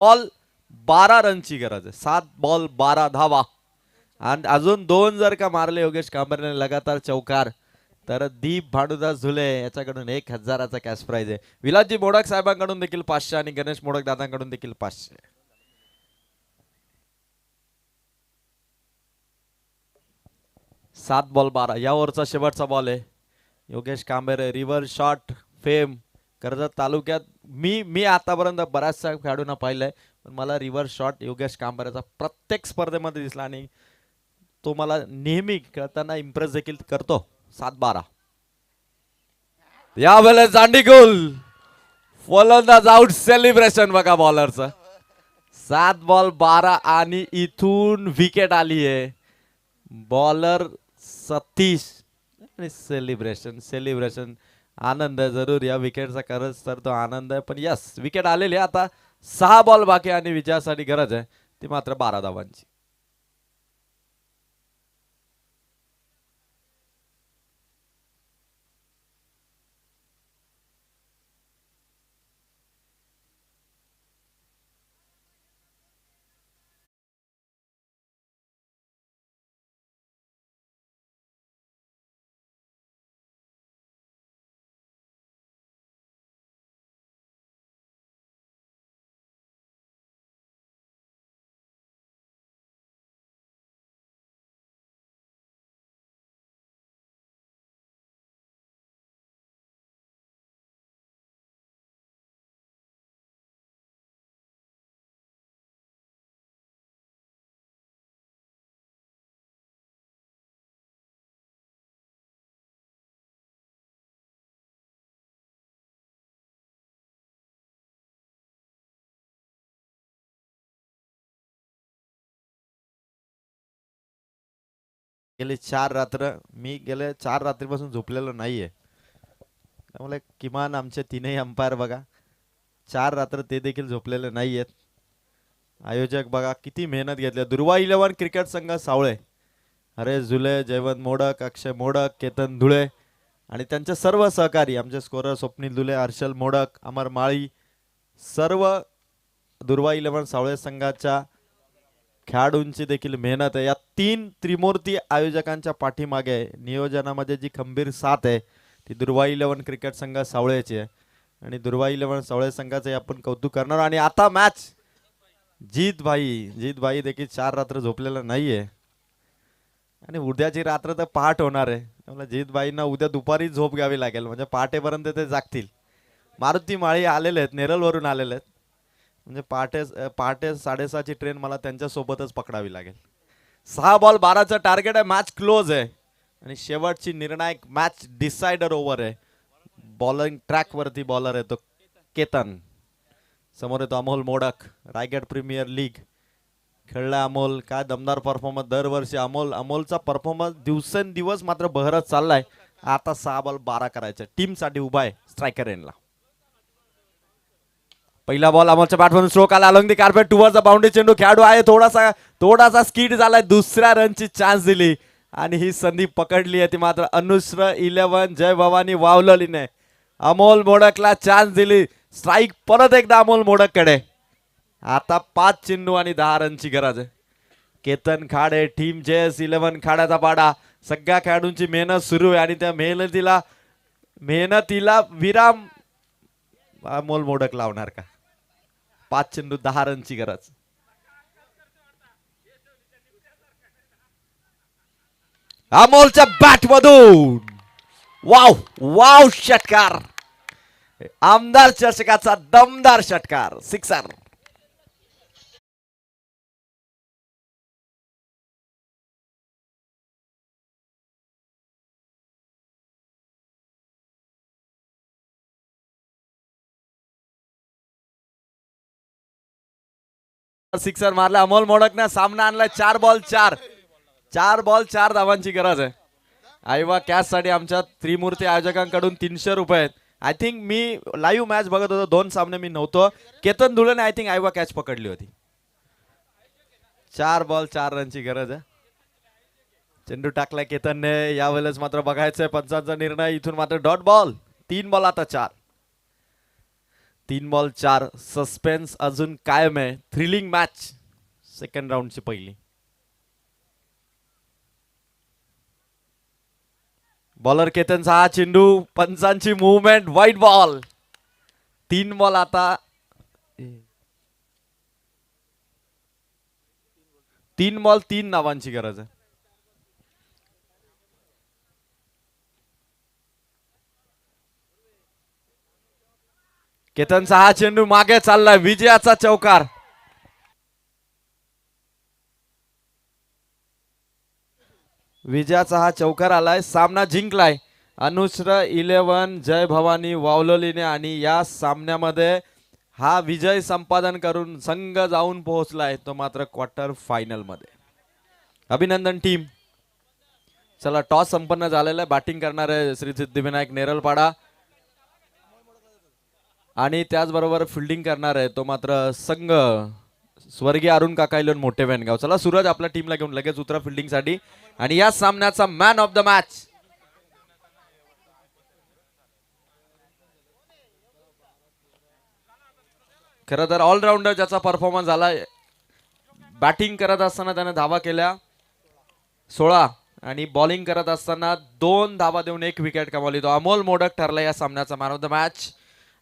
बॉल 12 रनची गरज आहे 7 बॉल 12 धावा आणि अजून 2 जर का मारले योगेश कांबरेने लगातार चौकार तर दीप भानुदास झुले याच्याकडून 1000चा कॅश प्राइज आहे विलासजी मोडक साहेबांकडून देखील 500 आणि गणेश मोडक दादांकडून देखील 500 7 बॉल 12 या ओव्हरचा शेवटचा बॉल आहे Yogesh Kambare reverse shot fame Karjat तालुक्यात मी आतापर्यंत बऱ्याचशा खेळाडूंना पाहिलंय पण मला रिव्हर्स शॉट योगेश कांबरेचा प्रत्येक स्पर्धेमध्ये दिसला आणि तो मला नेहमी खेळताना इम्प्रेस देखील करतो 7-12 यावेळेस दांडीगोल फलंदाज आउट सेलिब्रेशन बघा बॉलरचं 7 बॉल 12 आणि इथून विकेट आली आहे बॉलर सतीश आणि सेलिब्रेशन आनंद आहे जरूर या विकेटचा खरंच तर तो आनंद आहे पण यस विकेट आलेली आहे आता 6 बॉल बाकी आणि विजयासाठी गरज आहे ती मात्र 12 धावांची गेले 4 रात्र मी गेले 4 रात्रीपासून झोपलेलो नाहीये त्यामुळे किमान आमचे तीनही अंपायर बघा 4 रात्र ते देखील झोपलेले नाहीयेत आयोजक बघा किती मेहनत घेतली दुर्वा 11 क्रिकेट संघ सावळे हरेश झुले जयवंत मोडक अक्षय मोडक केतन धुळे आणि त्यांचे सर्व सहकारी आमचे स्कोरर स्वप्नील धुले हर्षल मोडक अमर माळी सर्व दुर्वा 11 सावळे संघाच्या खेळाडूंची देखील मेहनत आहे या 3 त्रिमूर्ती आयोजकांच्या पाठीमागे नियोजनामध्ये जी खंबीर साथ आहे ती दुर्वा 11 क्रिकेट संघ सावळेची आहे आणि दुर्वा 11 सवळे संघाचे आपण कौतुक करणार. आणि आता मॅच जीत भाई देखील 4 रात्र झोपलेला नाहीये आणि उद्याची रात्र तर पहाट होणार आहे. त्यामुळे जीत भाईंना उद्या दुपारी झोप घ्यावी लागेल, म्हणजे पहाटेपर्यंत ते जागतील. मारुती माळी आलेले आहेत, नेरळवरून आलेले आहेत, म्हणजे पहाटे 6:30ची ट्रेन मला त्यांच्या सोबतच पकडावी लागेल. 6 बॉल 12चं टार्गेट आहे. मॅच क्लोज आहे आणि शेवटची निर्णायक मॅच डिसायडर ओव्हर आहे. बॉलिंग ट्रॅक वरती बॉलर आहे तो केतन, समोर येतो अमोल मोडक. रायगड प्रीमियर लीग खेळला अमोल, काय दमदार परफॉर्मन्स दरवर्षी. अमोलचा परफॉर्मन्स दिवसेंदिवस मात्र बहरत चाललाय. आता 6 बॉल 12 करायचं, टीम साठी उभा आहे स्ट्रायकर एंडला. पहिला बॉल अमोलच्या बॅटमधून स्ट्रोक आला along the carpet towards the boundary. चेंडू खेळाडू आहे, थोडासा स्किड झालाय. दुसऱ्या रनची चान्स दिली आणि ही संधी पकडली आहे ती मात्र अनुश्र 11 जय भवानी वावललीने. अमोल मोडकला चान्स दिली. स्ट्राईक परत एकदा अमोल मोडककडे. आता 5 चेंडू आणि 10 रनची गरज आहे. केतन खाडे, टीम JS11 खाड्याचा पाडा. सगळ्या खेळाडूंची मेहनत सुरू आहे आणि त्या मेहनतीला विराम अमोल मोडक लावणार का? 5 चेंडू 10 रनची गरज. अमोलच्या बॅट मधून वाव षटकार, आमदार चषकाचा दमदार षटकार, सिक्सर. सिक्सर मारला अमोल मोडकने. सामना आणलाय 4 बॉल 4 धावांची गरज आहे. आयवा कॅश साठी आमच्या त्रिमूर्ती आयोजकांकडून 300 रुपये आहेत. I think me live match बघत होतो, 2 सामने मी नव्हतो. केतन धुळेने आय थिंक आयवा कॅच पकडली होती. 4 बॉल 4 रनची गरज आहे. चेंडू टाकलाय केतनने. यावेळेस मात्र बघायचंय पंचांचा निर्णय. इथून मात्र डॉट बॉल. 3 बॉल आता 4. 3 बॉल 4. सस्पेन्स अजून कायम आहे. थ्रिलिंग मॅच सेकंड राऊंडची पहिली. बॉलर केतनचा हा चेंडू, पंचांची मूवमेंट, व्हाईट बॉल. 3 बॉल आता 3 बॉल 3 धावांची गरज आहे. केतनचा हा चेंडू मागे चाललाय. विजयाचा चौकार. विजयाचा हा चौकार आलाय. सामना जिंकलाय अनुश्र 11 जय भवानी वावलोलीने आणि या सामन्यामध्ये हा विजय संपादन करून संघ जाऊन पोहोचलाय तो मात्र क्वार्टर फायनल मध्ये. अभिनंदन टीम. चला टॉस संपन्न झालेला आहे. बॅटिंग करणार आहे श्री सिद्धिविनायक नेरळपाडा आणि त्याचबरोबर फिल्डिंग करणार आहे तो मात्र संघ स्वर्गीय अरुण काकाईलोन मोठे वेनगाव. चला सूरज आपल्या टीमला घेऊन लगेच उतरा फिल्डिंग साठी. आणि या सामन्याचा मॅन ऑफ द मॅच खरं तर ऑलराऊंडर ज्याचा परफॉर्मन्स झाला. बॅटिंग करत असताना त्याने धावा केल्या 16 आणि बॉलिंग करत असताना 2 धावा देऊन 1 विकेट कमावली. तो अमोल मोडक ठरला या सामन्याचा मॅन ऑफ द मॅच.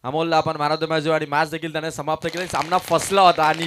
अमोलला आपण मॅन ऑफ द मॅच देऊ आणि मॅच देखील त्याने समाप्त केली. सामना फसला होता आणि